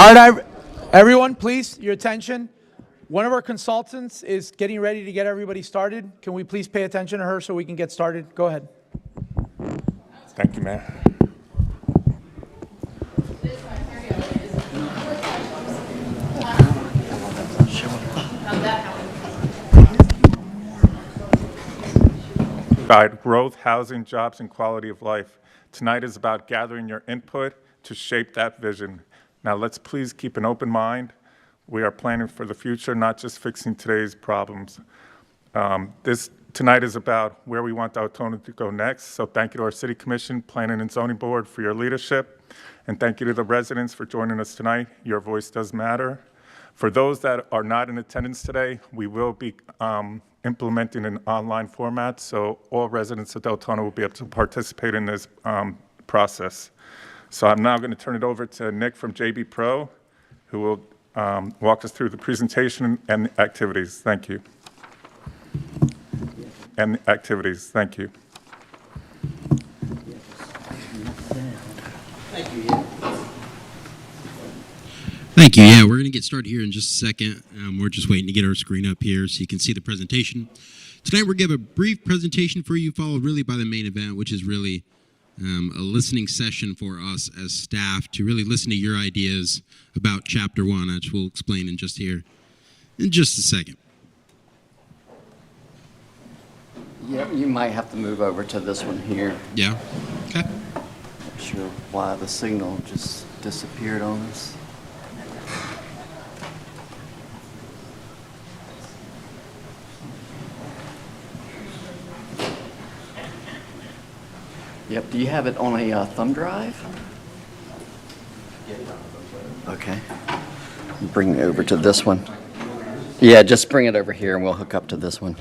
All right, everyone, please, your attention. One of our consultants is getting ready to get everybody started. Can we please pay attention to her so we can get started? Go ahead. Thank you, Mayor. About growth, housing, jobs, and quality of life. Tonight is about gathering your input to shape that vision. Now let's please keep an open mind. We are planning for the future, not just fixing today's problems. Tonight is about where we want Deltona to go next. So thank you to our City Commission, Planning and Zoning Board for your leadership. And thank you to the residents for joining us tonight. Your voice does matter. For those that are not in attendance today, we will be implementing an online format, so all residents of Deltona will be able to participate in this process. So I'm now going to turn it over to Nick from JB Pro, who will walk us through the presentation and activities. Thank you. And activities. Thank you. Thank you. Thank you. Yeah, we're going to get started here in just a second. We're just waiting to get our screen up here so you can see the presentation. Tonight we're going to give a brief presentation for you, followed really by the main event, which is really a listening session for us as staff to really listen to your ideas about Chapter 1, which we'll explain in just a second. Yep, you might have to move over to this one here. Yeah? Okay. Not sure why the signal just disappeared on us. Yep, do you have it on a thumb drive? Okay. Bring it over to this one. Yeah, just bring it over here and we'll hook up to this one.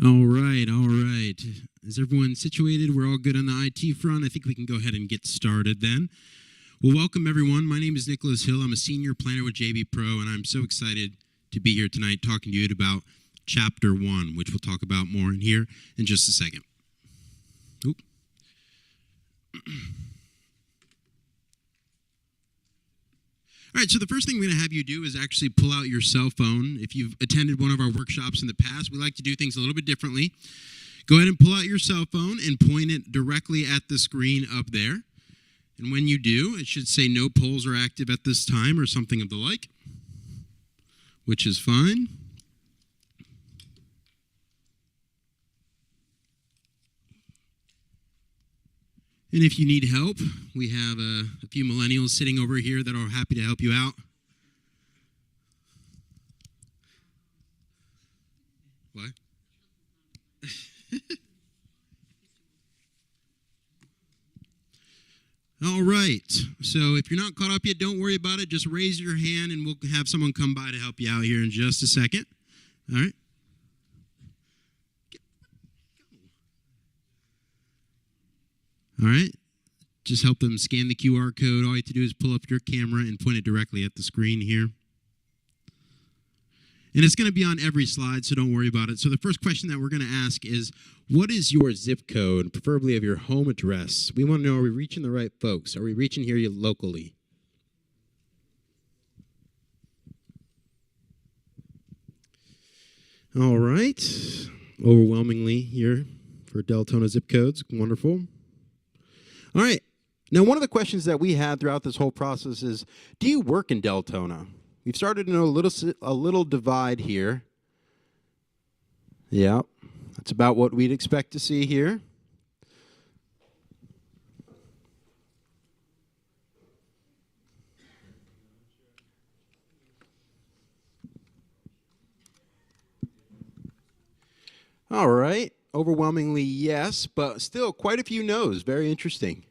All right, all right. Is everyone situated? We're all good on the IT front. I think we can go ahead and get started then. Well, welcome everyone. My name is Nicholas Hill. I'm a senior planner with JB Pro, and I'm so excited to be here tonight talking to you about Chapter 1, which we'll talk about more in here in just a second. Oop. All right, so the first thing we're going to have you do is actually pull out your cell phone. If you've attended one of our workshops in the past, we like to do things a little bit differently. Go ahead and pull out your cell phone and point it directly at the screen up there. And when you do, it should say no polls are active at this time or something of the like, which is fine. And if you need help, we have a few millennials sitting over here that are happy to help you out. What? All right. So if you're not caught up yet, don't worry about it. Just raise your hand and we'll have someone come by to help you out here in just a second. All right. All right, just help them scan the QR code. All you have to do is pull up your camera and point it directly at the screen here. And it's going to be on every slide, so don't worry about it. So the first question that we're going to ask is, what is your zip code, preferably of your home address? We want to know, are we reaching the right folks? Are we reaching here locally? All right, overwhelmingly here for Deltona zip codes, wonderful. All right. Now, one of the questions that we had throughout this whole process is, do you work in Deltona? We've started to know a little divide here. Yeah, that's about what we'd expect to see here. All right. Overwhelmingly yes, but still quite a few no's. Very interesting.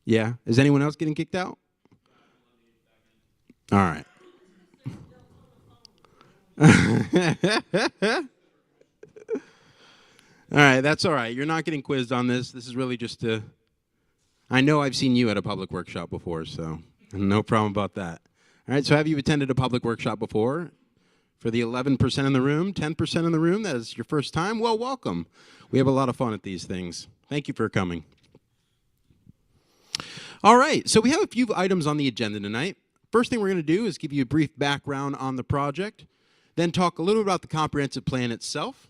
Yeah. Is anyone else getting kicked out? All right. All right, that's all right. You're not getting quizzed on this. This is really just a... I know I've seen you at a public workshop before, so no problem about that. All right, so have you attended a public workshop before? For the 11% in the room, 10% in the room, that is your first time? Well, welcome. We have a lot of fun at these things. Thank you for coming. All right, so we have a few items on the agenda tonight. First thing we're going to do is give you a brief background on the project, then talk a little about the comprehensive plan itself,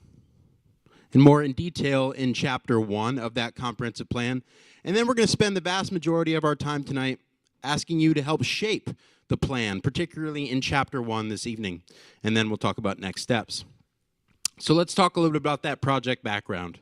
and more in detail in Chapter 1 of that comprehensive plan. And then we're going to spend the vast majority of our time tonight asking you to help shape the plan, particularly in Chapter 1 this evening. And then we'll talk about next steps. So let's talk a little bit about that project background.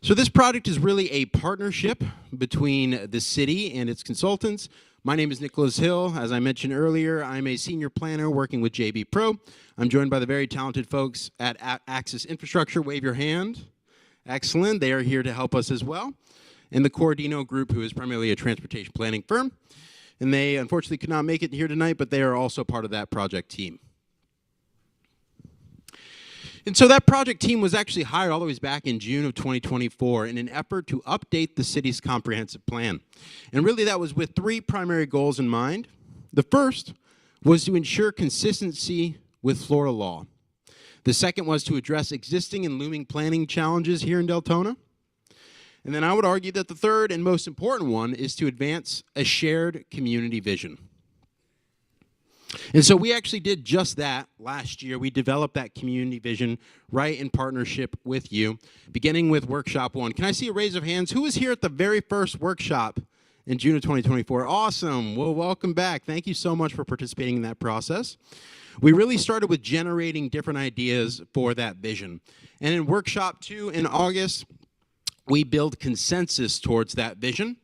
So this project is really a partnership between the city and its consultants. My name is Nicholas Hill. As I mentioned earlier, I'm a senior planner working with JB Pro. I'm joined by the very talented folks at Axis Infrastructure. Wave your hand. Excellent. They are here to help us as well. And the Cordino Group, who is primarily a transportation planning firm. And they unfortunately could not make it here tonight, but they are also part of that project team. And so that project team was actually hired all the way back in June of 2024 in an effort to update the city's comprehensive plan. And really that was with three primary goals in mind. The first was to ensure consistency with Florida law. The second was to address existing and looming planning challenges here in Deltona. And then I would argue that the third and most important one is to advance a shared community vision. And so we actually did just that last year. We developed that community vision right in partnership with you, beginning with Workshop 1. Can I see a raise of hands? Who was here at the very first workshop in June of 2024? Awesome. Well, welcome back. Thank you so much for participating in that process. We really started with generating different ideas for that vision. And in Workshop 2 in August, we build consensus towards that vision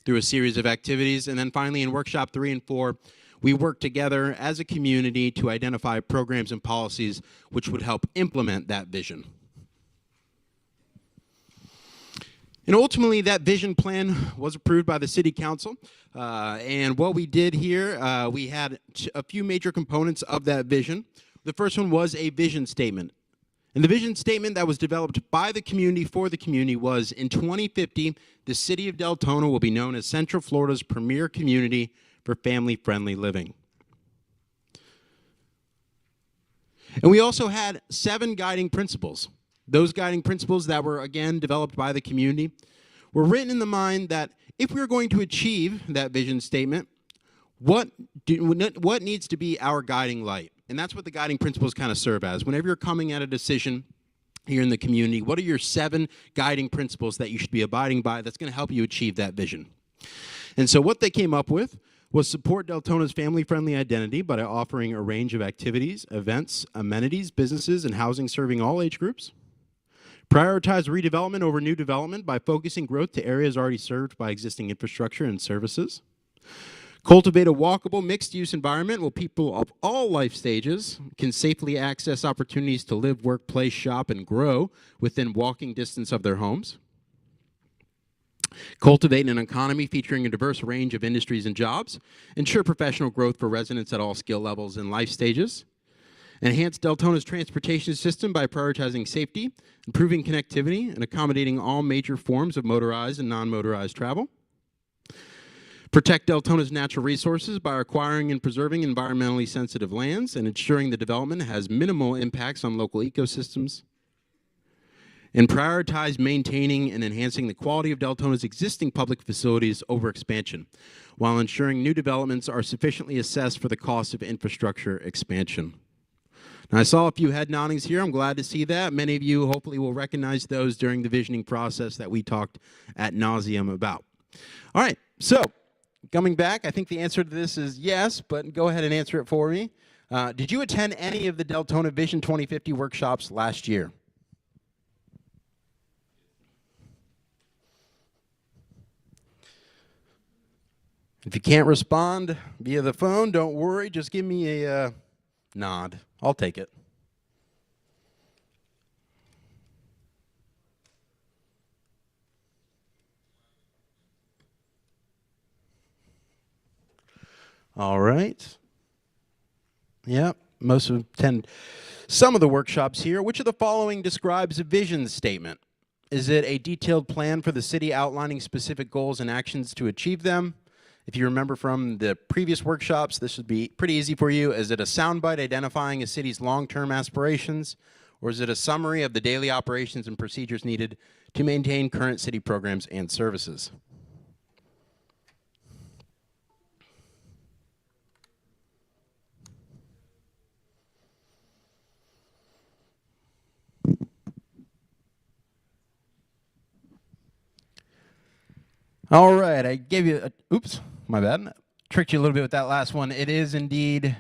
through a series of activities. And then finally in Workshop 3 and 4, we work together as a community to identify programs and policies which would help implement that vision. And ultimately, that vision plan was approved by the City Council. And what we did here, we had a few major components of that vision. The first one was a vision statement. And the vision statement that was developed by the community for the community was, in 2050, the city of Deltona will be known as Central Florida's premier community for family-friendly living. And we also had 7 guiding principles. Those guiding principles that were, again, developed by the community were written in the mind that if we were going to achieve that vision statement, what needs to be our guiding light? And that's what the guiding principles kind of serve as. Whenever you're coming at a decision here in the community, what are your 7 guiding principles that you should be abiding by that's going to help you achieve that vision? And so what they came up with was support Deltona's family-friendly identity by offering a range of activities, events, amenities, businesses, and housing serving all age groups. Prioritize redevelopment over new development by focusing growth to areas already served by existing infrastructure and services. Cultivate a walkable, mixed-use environment where people of all life stages can safely access opportunities to live, work, play, shop, and grow within walking distance of their homes. Cultivate an economy featuring a diverse range of industries and jobs. Ensure professional growth for residents at all skill levels and life stages. Enhance Deltona's transportation system by prioritizing safety, improving connectivity, and accommodating all major forms of motorized and non-motorized travel. Protect Deltona's natural resources by acquiring and preserving environmentally sensitive lands and ensuring the development has minimal impacts on local ecosystems. And prioritize maintaining and enhancing the quality of Deltona's existing public facilities over expansion, while ensuring new developments are sufficiently assessed for the cost of infrastructure expansion. Now, I saw a few head noddings here. I'm glad to see that. Many of you hopefully will recognize those during the visioning process that we talked ad nauseum about. All right, so coming back, I think the answer to this is yes, but go ahead and answer it for me. Did you attend any of the Deltona Vision 2050 workshops last year? If you can't respond via the phone, don't worry. Just give me a nod. I'll take it. All right. Yep, most of them attend some of the workshops here. Which of the following describes a vision statement? Is it a detailed plan for the city outlining specific goals and actions to achieve them? If you remember from the previous workshops, this would be pretty easy for you. Is it a soundbite identifying a city's long-term aspirations? Or is it a summary of the daily operations and procedures needed to maintain current city programs and services? All right, I gave you a, oops, my bad. Tricked you a little bit with that last one. It is indeed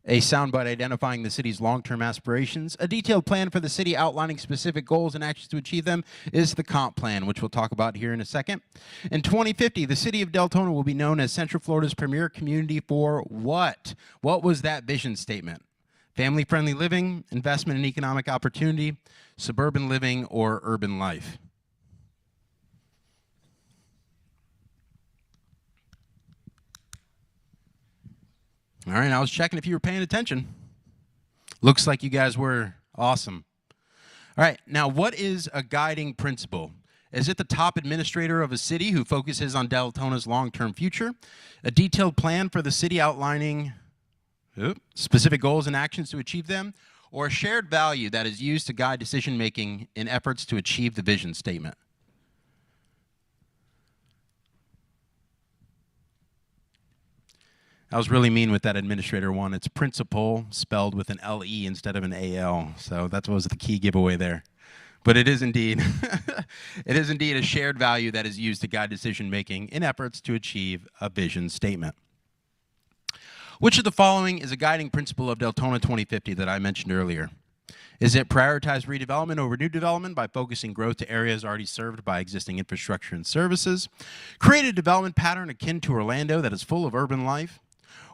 a soundbite identifying the city's long-term aspirations. A detailed plan for the city outlining specific goals and actions to achieve them is the comp plan, which we'll talk about here in a second. In 2050, the city of Deltona will be known as Central Florida's premier community for what? What was that vision statement? Family-friendly living, investment in economic opportunity, suburban living, or urban life? All right, I was checking if you were paying attention. Looks like you guys were. Awesome. All right, now what is a guiding principle? Is it the top administrator of a city who focuses on Deltona's long-term future? A detailed plan for the city outlining specific goals and actions to achieve them? Or a shared value that is used to guide decision-making in efforts to achieve the vision statement? I was really mean with that administrator one. It's principal spelled with an L-E instead of an A-L. So that was the key giveaway there. But it is indeed, it is indeed a shared value that is used to guide decision-making in efforts to achieve a vision statement. Which of the following is a guiding principle of Deltona 2050 that I mentioned earlier? Is it prioritize redevelopment over new development by focusing growth to areas already served by existing infrastructure and services? Create a development pattern akin to Orlando that is full of urban life?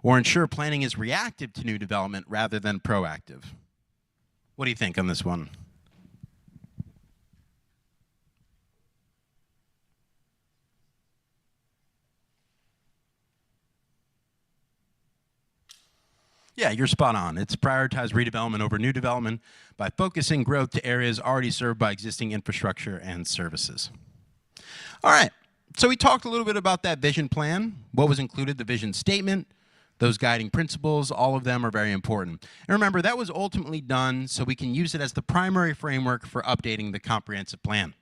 Or ensure planning is reactive to new development rather than proactive? What do you think on this one? Yeah, you're spot on. It's prioritize redevelopment over new development by focusing growth to areas already served by existing infrastructure and services. All right, so we talked a little bit about that vision plan, what was included, the vision statement, those guiding principles, all of them are very important. And remember, that was ultimately done so we can use it as the primary framework for updating the comprehensive plan.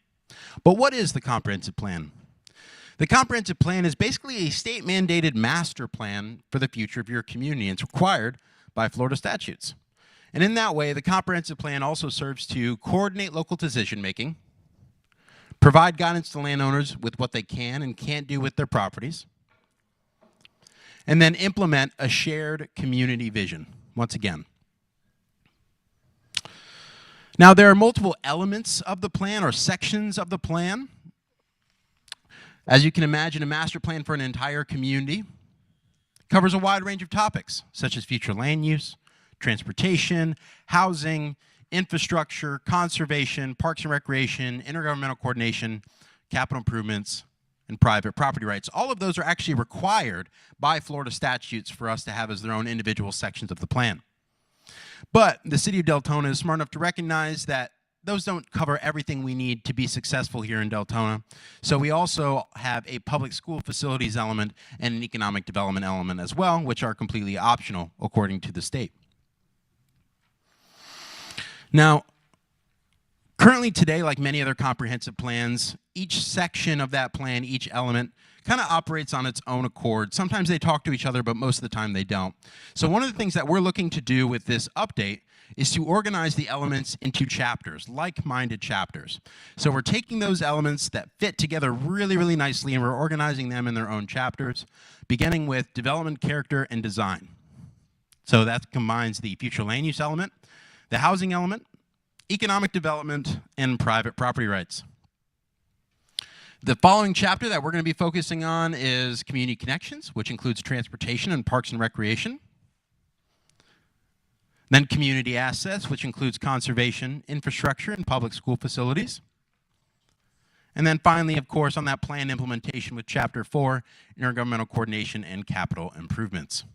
But what is the comprehensive plan? The comprehensive plan is basically a state-mandated master plan for the future of your community. It's required by Florida statutes. And in that way, the comprehensive plan also serves to coordinate local decision-making, provide guidance to landowners with what they can and can't do with their properties, and then implement a shared community vision, once again. Now, there are multiple elements of the plan or sections of the plan. As you can imagine, a master plan for an entire community covers a wide range of topics, such as future land use, transportation, housing, infrastructure, conservation, parks and recreation, intergovernmental coordination, capital improvements, and private property rights. All of those are actually required by Florida statutes for us to have as their own individual sections of the plan. But the city of Deltona is smart enough to recognize that those don't cover everything we need to be successful here in Deltona. So we also have a public school facilities element and an economic development element as well, which are completely optional according to the state. Now, currently today, like many other comprehensive plans, each section of that plan, each element, kind of operates on its own accord. Sometimes they talk to each other, but most of the time they don't. So one of the things that we're looking to do with this update is to organize the elements into chapters, like-minded chapters. So we're taking those elements that fit together really, really nicely, and we're organizing them in their own chapters, beginning with development, character, and design. So that combines the future land use element, the housing element, economic development, and private property rights. The following chapter that we're going to be focusing on is community connections, which includes transportation and parks and recreation. Then community assets, which includes conservation, infrastructure, and public school facilities. And then finally, of course, on that plan implementation with Chapter 4, intergovernmental coordination and capital improvements.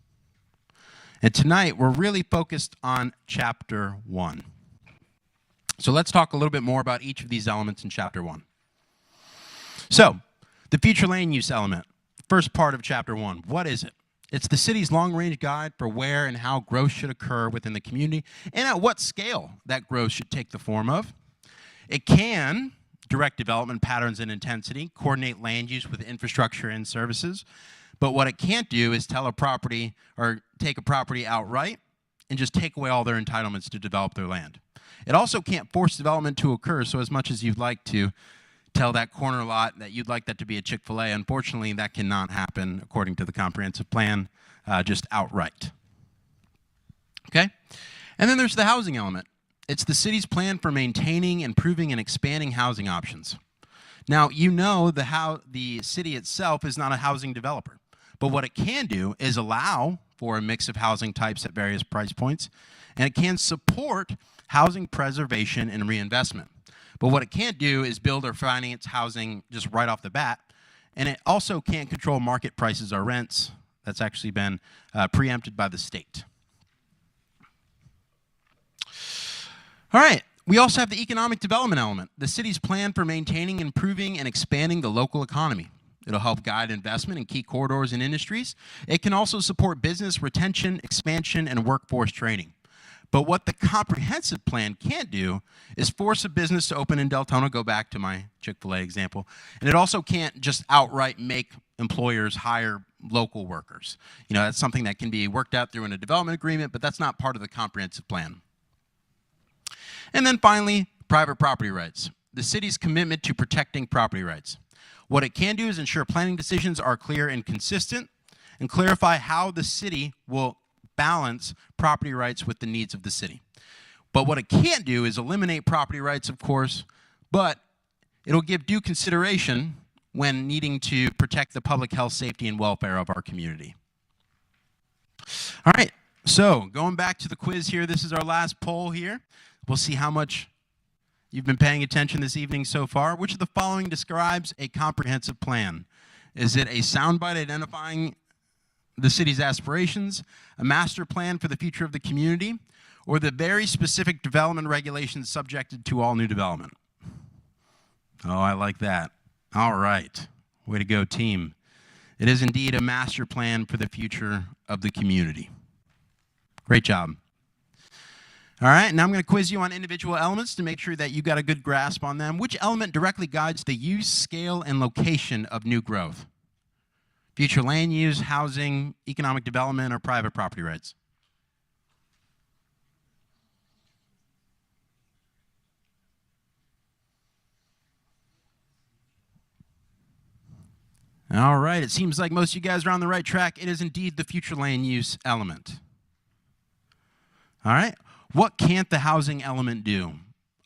And tonight, we're really focused on Chapter 1. So let's talk a little bit more about each of these elements in Chapter 1. So, the future land use element, first part of Chapter 1, what is it? It's the city's long-range guide for where and how growth should occur within the community and at what scale that growth should take the form of. It can direct development patterns and intensity, coordinate land use with infrastructure and services, but what it can't do is tell a property or take a property outright and just take away all their entitlements to develop their land. It also can't force development to occur, so as much as you'd like to tell that corner lot that you'd like that to be a Chick-fil-A, unfortunately, that cannot happen according to the comprehensive plan, just outright. Okay? And then there's the housing element. It's the city's plan for maintaining, improving, and expanding housing options. Now, you know the city itself is not a housing developer, but what it can do is allow for a mix of housing types at various price points, and it can support housing preservation and reinvestment. But what it can't do is build or finance housing just right off the bat. And it also can't control market prices or rents. That's actually been preempted by the state. All right. We also have the economic development element, the city's plan for maintaining, improving, and expanding the local economy. It'll help guide investment in key corridors and industries. It can also support business retention, expansion, and workforce training. But what the comprehensive plan can't do is force a business to open in Deltona, go back to my Chick-fil-A example, and it also can't just outright make employers hire local workers. You know, that's something that can be worked out through in a development agreement, but that's not part of the comprehensive plan. And then finally, private property rights. The city's commitment to protecting property rights. What it can do is ensure planning decisions are clear and consistent and clarify how the city will balance property rights with the needs of the city. But what it can't do is eliminate property rights, of course, but it'll give due consideration when needing to protect the public health, safety, and welfare of our community. All right, so going back to the quiz here, this is our last poll here. We'll see how much you've been paying attention this evening so far. Which of the following describes a comprehensive plan? Is it a soundbite identifying the city's aspirations, a master plan for the future of the community, or the very specific development regulations subjected to all new development? Oh, I like that. All right. Way to go, team. It is indeed a master plan for the future of the community. Great job. All right, now I'm going to quiz you on individual elements to make sure that you got a good grasp on them. Which element directly guides the use, scale, and location of new growth? Future land use, housing, economic development, or private property rights? All right, it seems like most of you guys are on the right track. It is indeed the future land use element. All right. What can't the housing element do?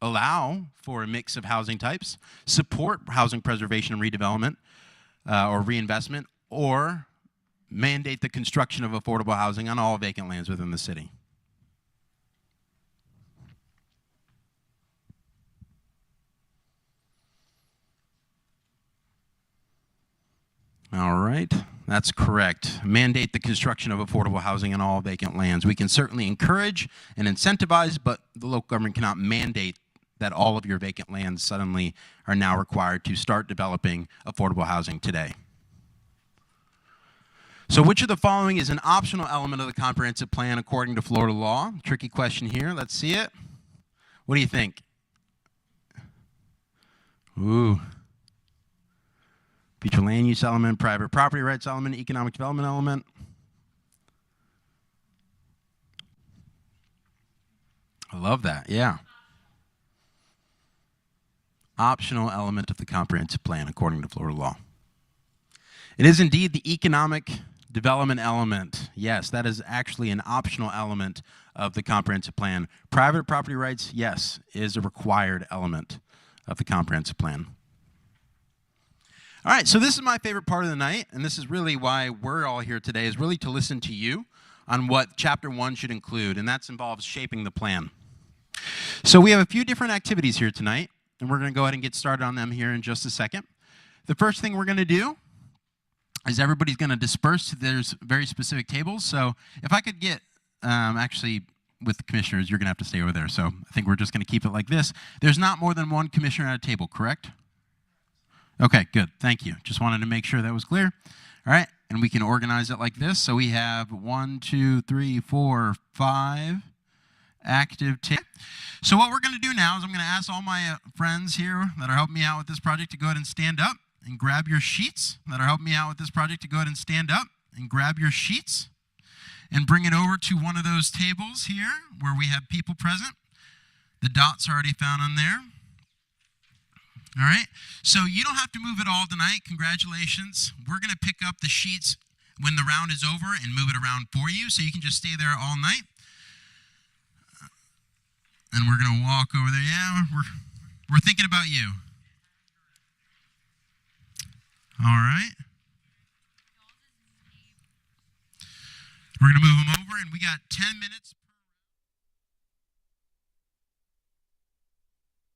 Allow for a mix of housing types, support housing preservation and redevelopment or reinvestment, or mandate the construction of affordable housing on all vacant lands within the city. All right, that's correct. Mandate the construction of affordable housing on all vacant lands. We can certainly encourage and incentivize, but the local government cannot mandate that all of your vacant lands suddenly are now required to start developing affordable housing today. So which of the following is an optional element of the comprehensive plan according to Florida law? Tricky question here. Let's see it. What do you think? Ooh. Future land use element, private property rights element, economic development element. I love that, yeah. Optional element of the comprehensive plan according to Florida law. It is indeed the economic development element. Yes, that is actually an optional element of the comprehensive plan. Private property rights, yes, is a required element of the comprehensive plan. All right, so this is my favorite part of the night, and this is really why we're all here today, is really to listen to you on what Chapter 1 should include, and that involves shaping the plan. So we have a few different activities here tonight, and we're going to go ahead and get started on them here in just a second. The first thing we're going to do is everybody's going to disperse. There's very specific tables, so if I could get, actually, with the commissioners, you're going to have to stay over there, so I think we're just going to keep it like this. There's not more than one commissioner at a table, correct? Okay, good. Thank you. Just wanted to make sure that was clear. All right, and we can organize it like this. So we have 1, 2, 3, 4, 5 active tables. So what we're going to do now is I'm going to ask all my friends here that are helping me out with this project to go ahead and stand up and grab your sheets. That are helping me out with this project to go ahead and stand up and grab your sheets and bring it over to one of those tables here where we have people present. The dots are already found on there. All right, so you don't have to move it all tonight. Congratulations. We're going to pick up the sheets when the round is over and move it around for you, so you can just stay there all night. And we're going to walk over there. Yeah, we're thinking about you. All right. We're going to move them over, and we got 10 minutes.